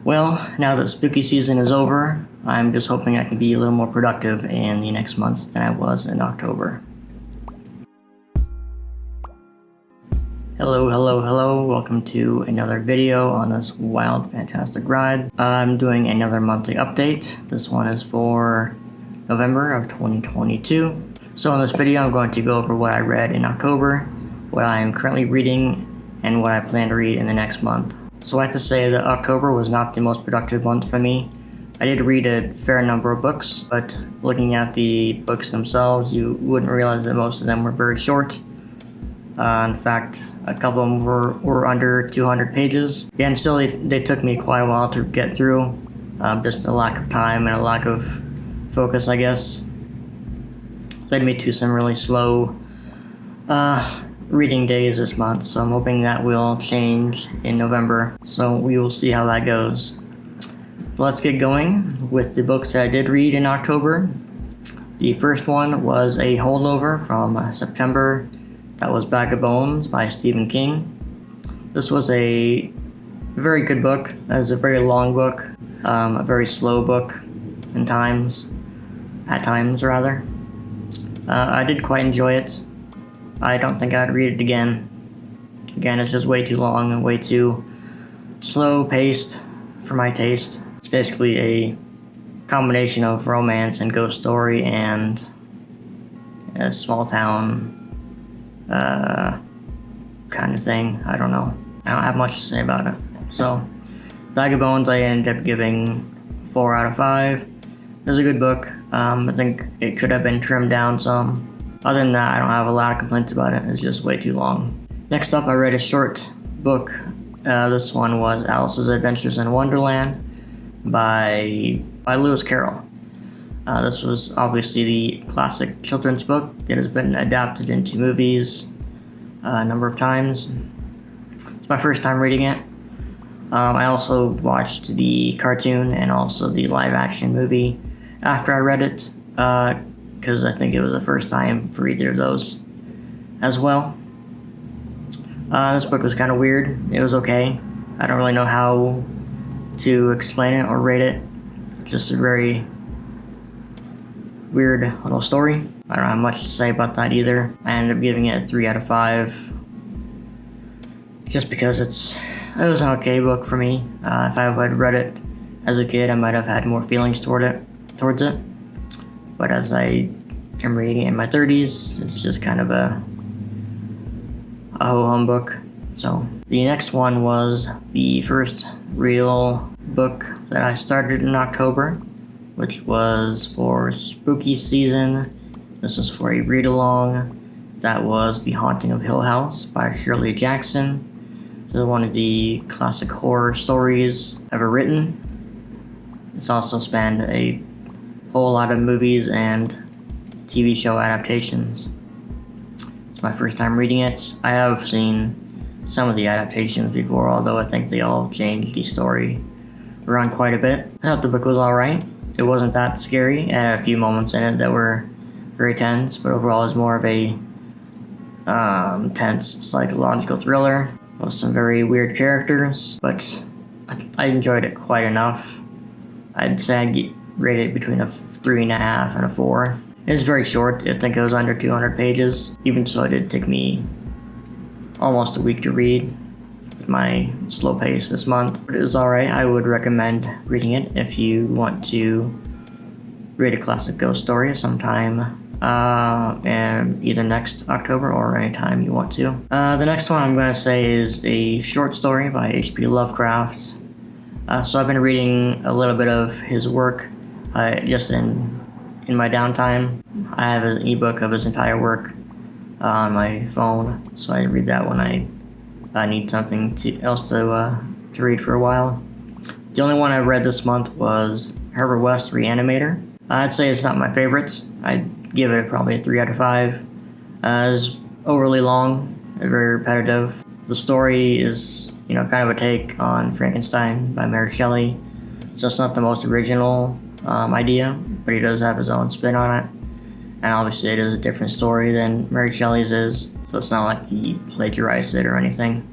Well, now that spooky season is over, I'm just hoping I can be a little more productive in the next month than I was in October. Hello, welcome to another video on this wild, fantastic ride. I'm doing another monthly update. This one is for November of 2022. So in this video, I'm going to go over what I read in October, what I am currently reading, and what I plan to read in the next month. So I have to say that October was not the most productive month for me. I did read a fair number of books, but looking at the books themselves, you wouldn't realize that most of them were very short. In fact, a couple of them were under 200 pages. Yeah, and still they took me quite a while to get through. Just a lack of time and a lack of focus, I guess, led me to some really slow reading days this month, so I'm hoping that will change in November, so we will see how that goes. Let's get going with the books that I did read in October. The first one was a holdover from September. That was Bag of Bones by Stephen King. This was a very good book. That is a very long book, a very slow book at times. I did quite enjoy it. I don't think I'd read it again. Again, it's just way too long and way too slow-paced for my taste. It's basically a combination of romance and ghost story and a small town kind of thing. I don't know. I don't have much to say about it. So, Bag of Bones I ended up giving 4 out of 5. It's a good book. I think it could have been trimmed down some. Other than that, I don't have a lot of complaints about it. It's just way too long. Next up, I read a short book. This one was Alice's Adventures in Wonderland by Lewis Carroll. This was obviously the classic children's book that has been adapted into movies a number of times. It's my first time reading it. I also watched the cartoon and also the live-action movie after I read it, because I think it was the first time for either of those as well. This book was kind of weird. It was okay. I don't really know how to explain it or rate it. It's just a very weird little story. I don't have much to say about that either. I ended up giving it a 3 out of 5 just because it was an okay book for me. If I had read it as a kid, I might have had more feelings towards it. But as I am reading it in my 30s, it's just kind of a ho-hum book. So the next one was the first real book that I started in October, which was for spooky season. This was for a read-along. That was The Haunting of Hill House by Shirley Jackson. This is one of the classic horror stories ever written. It's also spanned a whole lot of movies and TV show adaptations. It's my first time reading it. I have seen some of the adaptations before, although I think they all changed the story around quite a bit. I thought the book was alright. It wasn't that scary. It had a few moments in it that were very tense, but overall it was more of a tense psychological thriller with some very weird characters, but I enjoyed it quite enough. I'd say I'd rate it between a 3.5 and a 4. It's very short. I think it was under 200 pages. Even so, it did take me almost a week to read at my slow pace this month. But it was alright. I would recommend reading it if you want to read a classic ghost story sometime and either next October or anytime you want to. The next one I'm going to say is a short story by H.P. Lovecraft. So I've been reading a little bit of his work just in my downtime. I have an ebook of his entire work on my phone, so I read that when I need something else to read for a while. The only one I read this month was Herbert West-Reanimator. I'd say it's not my favorites. I'd give it probably a 3 out of 5. It's overly long, very repetitive. The story is, kind of a take on Frankenstein by Mary Shelley, so it's not the most original idea, but he does have his own spin on it. And obviously it is a different story than Mary Shelley's is, so it's not like he plagiarized it or anything.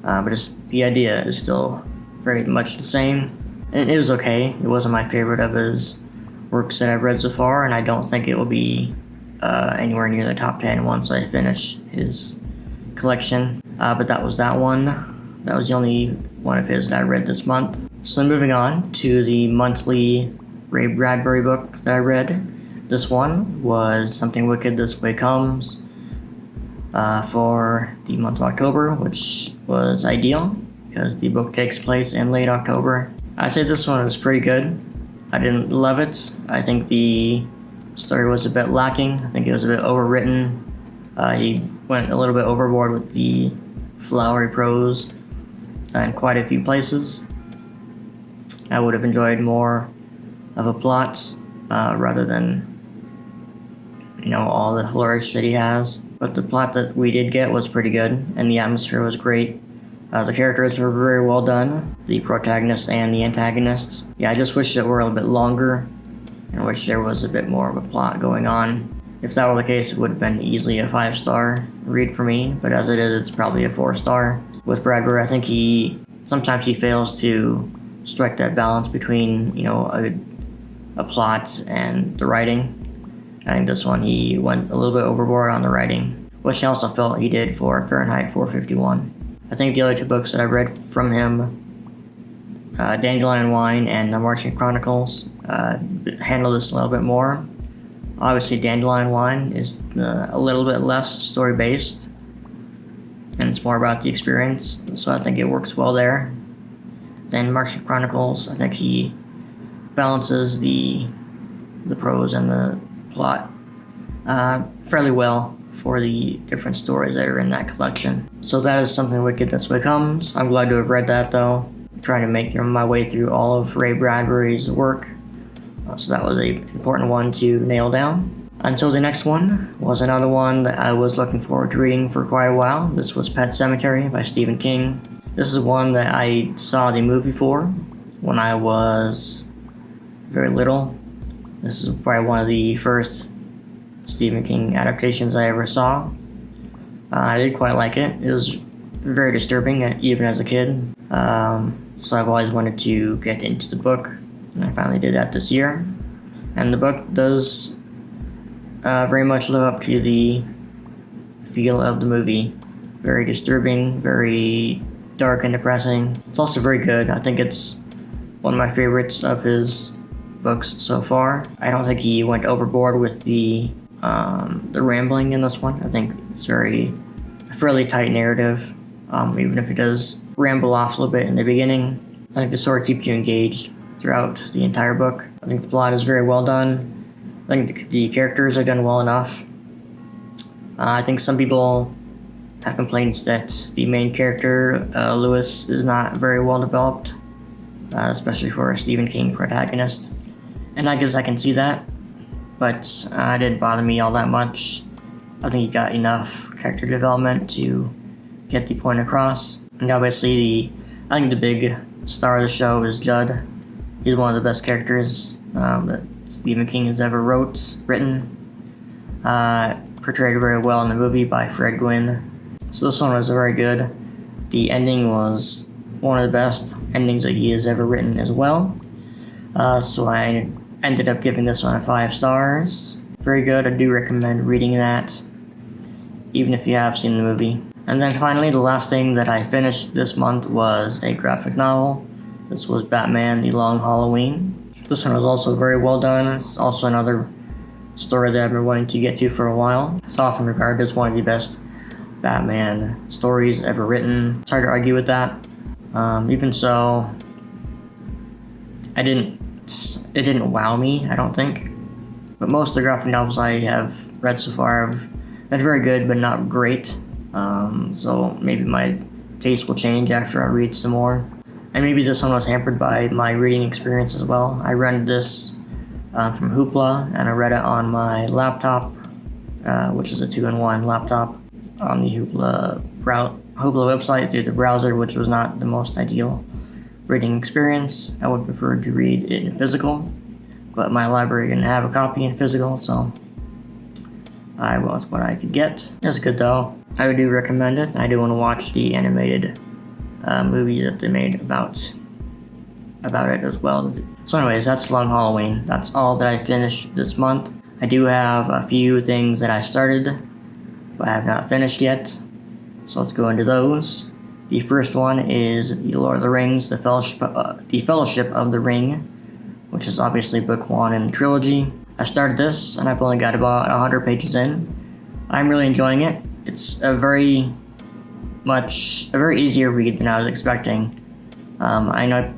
But the idea is still very much the same. And it was okay. It wasn't my favorite of his works that I've read so far, and I don't think it will be anywhere near the top 10 once I finish his collection. But that was that one. That was the only one of his that I read this month. So moving on to the monthly Ray Bradbury book that I read. This one was Something Wicked This Way Comes for the month of October, which was ideal because the book takes place in late October. I'd say this one was pretty good. I didn't love it. I think the story was a bit lacking. I think it was a bit overwritten. He went a little bit overboard with the flowery prose in quite a few places. I would have enjoyed more of a plot rather than, all the flourish that he has. But the plot that we did get was pretty good, and the atmosphere was great. The characters were very well done, the protagonists and the antagonists. Yeah, I just wish it were a little bit longer, and I wish there was a bit more of a plot going on. If that were the case, it would have been easily a 5-star read for me, but as it is, it's probably a 4-star. With Bradbury, I think sometimes he fails to strike that balance between, a plot and the writing. I think this one he went a little bit overboard on the writing, which I also felt he did for Fahrenheit 451. I think the other two books that I read from him, Dandelion Wine and The Martian Chronicles, handle this a little bit more. Obviously, Dandelion Wine is a little bit less story-based, and it's more about the experience, so I think it works well there. Then Martian Chronicles, I think he balances the prose and the plot fairly well for the different stories that are in that collection. So that is Something Wicked This Way Comes. I'm glad to have read that, though. I'm trying to make my way through all of Ray Bradbury's work, so that was an important one to nail down. Until the next one was another one that I was looking forward to reading for quite a while. This was Pet Sematary by Stephen King. This is one that I saw the movie for when I was very little. This is probably one of the first Stephen King adaptations I ever saw. I did quite like it. It was very disturbing, even as a kid. So I've always wanted to get into the book, and I finally did that this year. And the book does very much live up to the feel of the movie. Very disturbing, very dark and depressing. It's also very good. I think it's one of my favorites of his books so far. I don't think he went overboard with the rambling in this one. I think it's a fairly tight narrative, even if it does ramble off a little bit in the beginning. I think the story keeps you engaged throughout the entire book. I think the plot is very well done. I think the characters are done well enough. I think some people have complaints that the main character, Lewis, is not very well developed, especially for a Stephen King protagonist. And I guess I can see that, but it didn't bother me all that much. I think he got enough character development to get the point across. And obviously, I think the big star of the show is Judd. He's one of the best characters that Stephen King has ever written. Portrayed very well in the movie by Fred Gwynne. So this one was very good. The ending was one of the best endings that he has ever written as well. So I ended up giving this one 5 stars. Very good. I do recommend reading that, even if you have seen the movie. And then finally, the last thing that I finished this month was a graphic novel. This was Batman: The Long Halloween. This one was also very well done. It's also another story that I've been wanting to get to for a while. It's often regarded as one of the best Batman stories ever written. It's hard to argue with that. Even so, it didn't wow me, I don't think. But most of the graphic novels I have read so far have been very good, but not great. So maybe my taste will change after I read some more. And maybe this one was hampered by my reading experience as well. I rented this from Hoopla, and I read it on my laptop, which is a 2-in-1 laptop, on the Hoopla website through the browser, which was not the most ideal reading experience. I would prefer to read it in physical, but my library didn't have a copy in physical, so I went with what I could get. It's good though. I do recommend it. I do want to watch the animated movie that they made about about it as well. So anyways, that's Long Halloween. That's all that I finished this month. I do have a few things that I started, but I have not finished yet. So let's go into those. The first one is The Lord of the Rings, The Fellowship of the Ring, which is obviously book 1 in the trilogy. I started this, and I've only got about 100 pages in. I'm really enjoying it. It's a very easier read than I was expecting. I know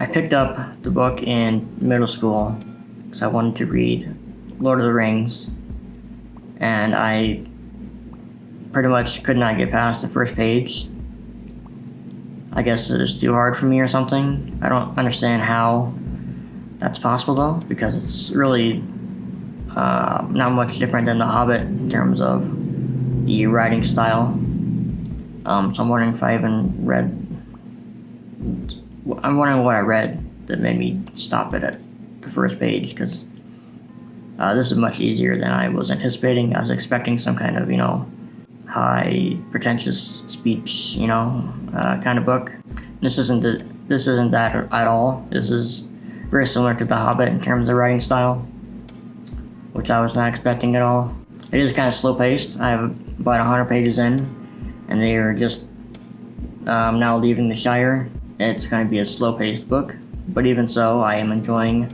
I picked up the book in middle school because I wanted to read Lord of the Rings, and I pretty much could not get past the first page. I guess it was too hard for me or something. I don't understand how that's possible though, because it's really not much different than The Hobbit in terms of the writing style. So I'm wondering if I even read. I'm wondering what I read that made me stop it at the first page, because this is much easier than I was anticipating. I was expecting some kind of, high pretentious speech, kind of book. This isn't that at all. This is very similar to The Hobbit in terms of writing style, which I was not expecting at all. It is kind of slow paced. I have about 100 pages in, and they are just now leaving the Shire. It's going to be a slow paced book, but even so, I am enjoying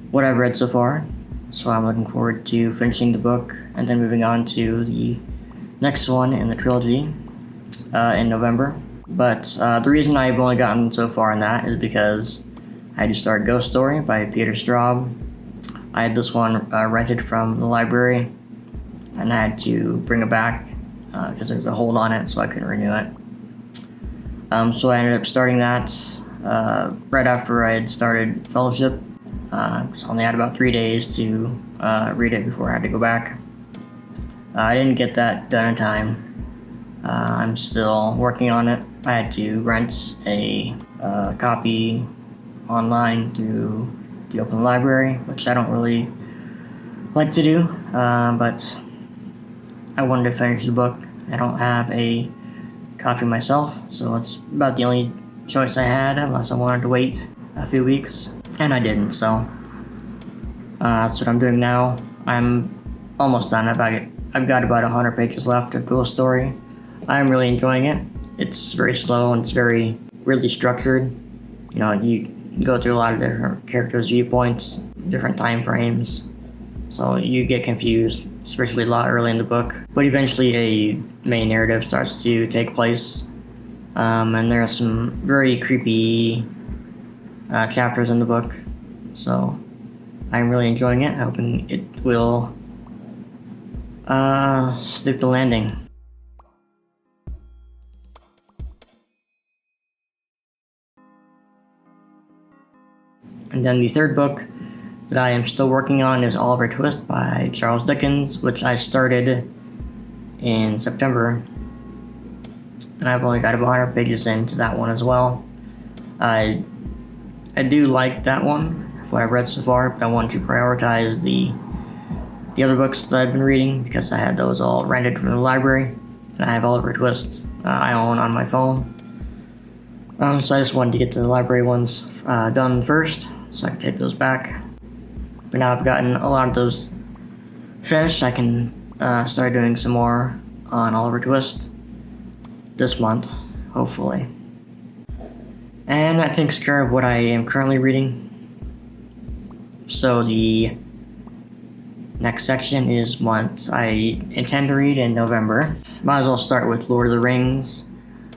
what I've read so far. So I'm looking forward to finishing the book and then moving on to the next one in the trilogy in November. But the reason I've only gotten so far in that is because I had to start Ghost Story by Peter Straub. I had this one rented from the library, and I had to bring it back because there was a hold on it, so I couldn't renew it. So I ended up starting that right after I had started Fellowship. So I only had about 3 days to read it before I had to go back. I didn't get that done in time. I'm still working on it. I had to rent a copy online through the open library, which I don't really like to do, but I wanted to finish the book. I don't have a copy myself, so it's about the only choice I had, unless I wanted to wait a few weeks, and I didn't, so that's what I'm doing now. I'm almost done. I've got about 100 pages left of Ghost Story. I'm really enjoying it. It's very slow and it's very weirdly structured. You go through a lot of different characters' viewpoints, different time frames, so you get confused, especially a lot early in the book. But eventually a main narrative starts to take place, and there are some very creepy chapters in the book, so I'm really enjoying it, hoping it will stick the landing. And then the third book that I am still working on is Oliver Twist by Charles Dickens, which I started in September, and I've only got about 100 pages into that one as well. I do like that one, what I've read so far, but I want to prioritize the other books that I've been reading because I had those all rented from the library, and I have Oliver Twist I own on my phone. So I just wanted to get the library ones done first, so I can take those back. But now I've gotten a lot of those finished, I can start doing some more on Oliver Twist this month, hopefully. And that takes care of what I am currently reading. So the next section is what I intend to read in November. Might as well start with Lord of the Rings.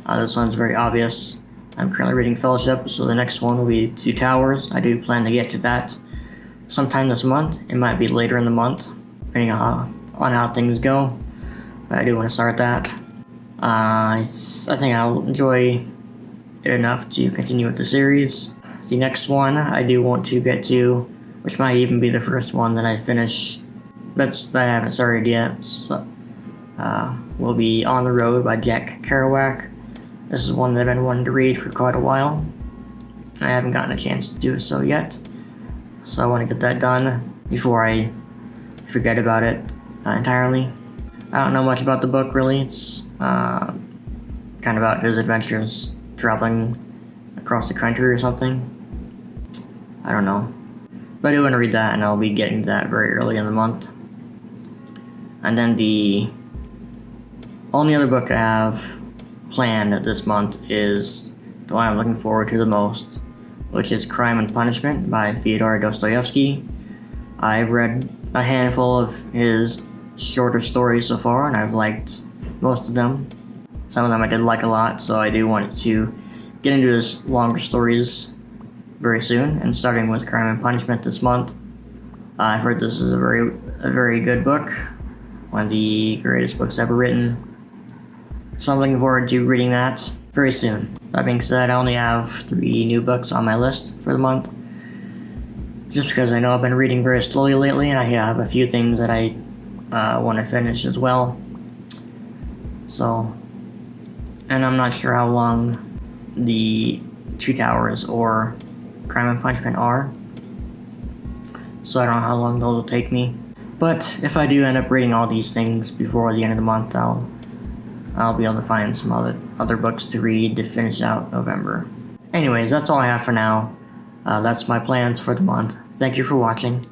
This one's very obvious. I'm currently reading Fellowship, so the next one will be Two Towers. I do plan to get to that sometime this month. It might be later in the month, depending on how things go. But I do want to start that. I think I'll enjoy it enough to continue with the series. The next one I do want to get to, which might even be the first one that I finish, but I haven't started yet, so, will be On the Road by Kerouac. This is one that I've been wanting to read for quite a while. I haven't gotten a chance to do so yet, so I want to get that done before I forget about it entirely. I don't know much about the book really. It's kind of about his adventures traveling across the country or something. I don't know. But I do want to read that, and I'll be getting to that very early in the month. And then the only other book I have planned this month is the one I'm looking forward to the most, which is Crime and Punishment by Fyodor Dostoevsky. I've read a handful of his shorter stories so far, and I've liked most of them. Some of them I did like a lot, so I do want to get into his longer stories very soon, and starting with Crime and Punishment this month. I've heard this is a very good book, one of the greatest books ever written, so I'm looking forward to reading that very soon. That being said, I only have 3 new books on my list for the month, just because I know I've been reading very slowly lately, and I have a few things that I want to finish as well. So, and I'm not sure how long the Two Towers or Crime and Punishment are, so I don't know how long those will take me. But if I do end up reading all these things before the end of the month, I'll be able to find some other books to read to finish out November. Anyways, that's all I have for now. That's my plans for the month. Thank you for watching.